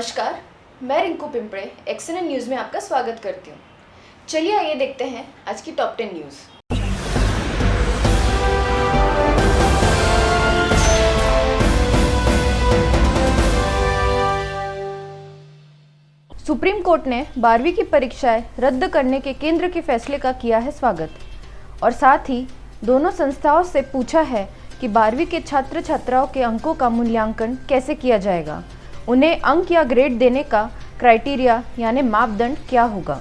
नमस्कार, मैं रिंकू पिंपड़े एक्सएनएन न्यूज़ में आपका स्वागत करती हूँ। चलिए आइए देखते हैं आज की टॉप 10 न्यूज़। सुप्रीम कोर्ट ने 12वीं की परीक्षाएं रद्द करने के केंद्र के फैसले का किया है स्वागत और साथ ही दोनों संस्थाओं से पूछा है कि 12वीं के छात्र छात्राओं के अंकों का मूल्यांकन कैसे किया जाएगा, उन्हें अंक या ग्रेड देने का क्राइटेरिया यानी मापदंड क्या होगा।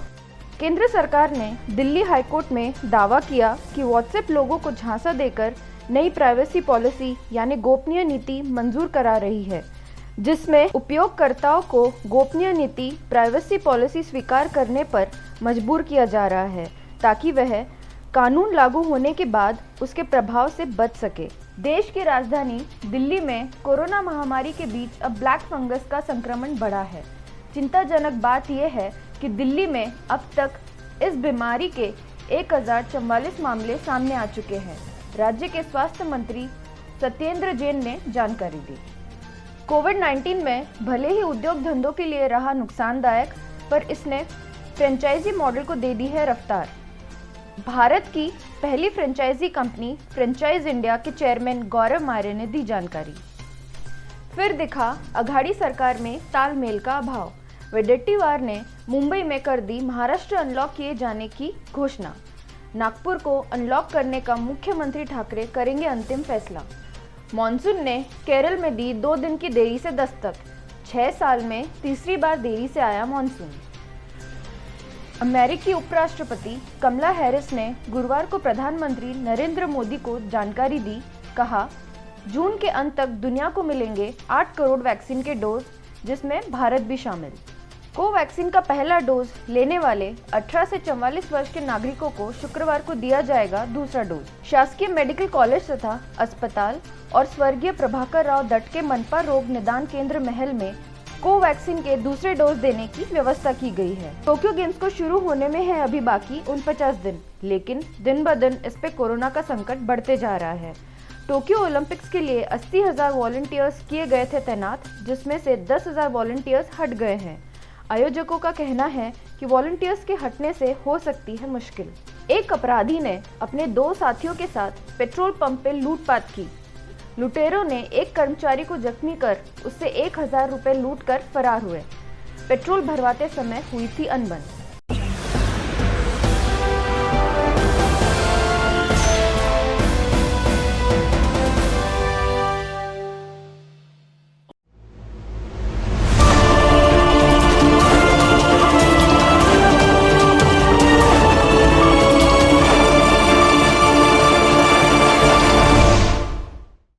केंद्र सरकार ने दिल्ली हाईकोर्ट में दावा किया कि व्हाट्सएप लोगों को झांसा देकर नई प्राइवेसी पॉलिसी यानी गोपनीय नीति मंजूर करा रही है, जिसमें उपयोगकर्ताओं को गोपनीय नीति प्राइवेसी पॉलिसी स्वीकार करने पर मजबूर किया जा रहा है ताकि वह कानून लागू होने के बाद उसके प्रभाव से बच सके। देश की राजधानी दिल्ली में कोरोना महामारी के बीच अब ब्लैक फंगस का संक्रमण बढ़ा है। चिंताजनक बात यह है कि दिल्ली में अब तक इस बीमारी के 1044 मामले सामने आ चुके हैं, राज्य के स्वास्थ्य मंत्री सत्येंद्र जैन ने जानकारी दी। कोविड-19 में भले ही उद्योग धंधों के लिए रहा नुकसानदायक, पर इसने फ्रेंचाइजी मॉडल को दे दी है रफ्तार। भारत की पहली फ्रेंचाइजी कंपनी फ्रेंचाइज इंडिया के चेयरमैन गौरव मार्य ने दी जानकारी। फिर दिखा अघाड़ी सरकार में तालमेल का अभाव। वडेट्टीवार ने मुंबई में कर दी महाराष्ट्र अनलॉक किए जाने की घोषणा। नागपुर को अनलॉक करने का मुख्यमंत्री ठाकरे करेंगे अंतिम फैसला। मॉनसून ने केरल में दी 2 दिन की देरी से दस्तक। 6 साल में तीसरी बार देरी से आया मॉनसून। अमेरिकी उपराष्ट्रपति कमला हैरिस ने गुरुवार को प्रधानमंत्री नरेंद्र मोदी को जानकारी दी। कहा, जून के अंत तक दुनिया को मिलेंगे 8 करोड़ वैक्सीन के डोज, जिसमें भारत भी शामिल। कोवैक्सीन का पहला डोज लेने वाले 18 से 44 वर्ष के नागरिकों को शुक्रवार को दिया जाएगा दूसरा डोज। शासकीय मेडिकल कॉलेज तथा अस्पताल और स्वर्गीय प्रभाकर राव दटके मनपा रोग निदान केंद्र महल में कोवैक्सीन के दूसरे डोज देने की व्यवस्था की गई है। टोक्यो गेम्स को शुरू होने में है अभी बाकी 49 दिन, लेकिन दिन ब दिन इस पे कोरोना का संकट बढ़ते जा रहा है। टोक्यो ओलंपिक्स के लिए 80,000 वॉलंटियर्स किए गए थे तैनात, जिसमें से 10,000 वॉलंटियर्स हट गए हैं। आयोजकों का कहना है कि वॉलंटियर्स के हटने से हो सकती है मुश्किल। एक अपराधी ने अपने 2 साथियों के साथ पेट्रोल पंप पे लूटपाट की। लुटेरों ने एक कर्मचारी को जख्मी कर उससे 1,000 रुपए लूट कर फरार हुए। पेट्रोल भरवाते समय हुई थी अनबन।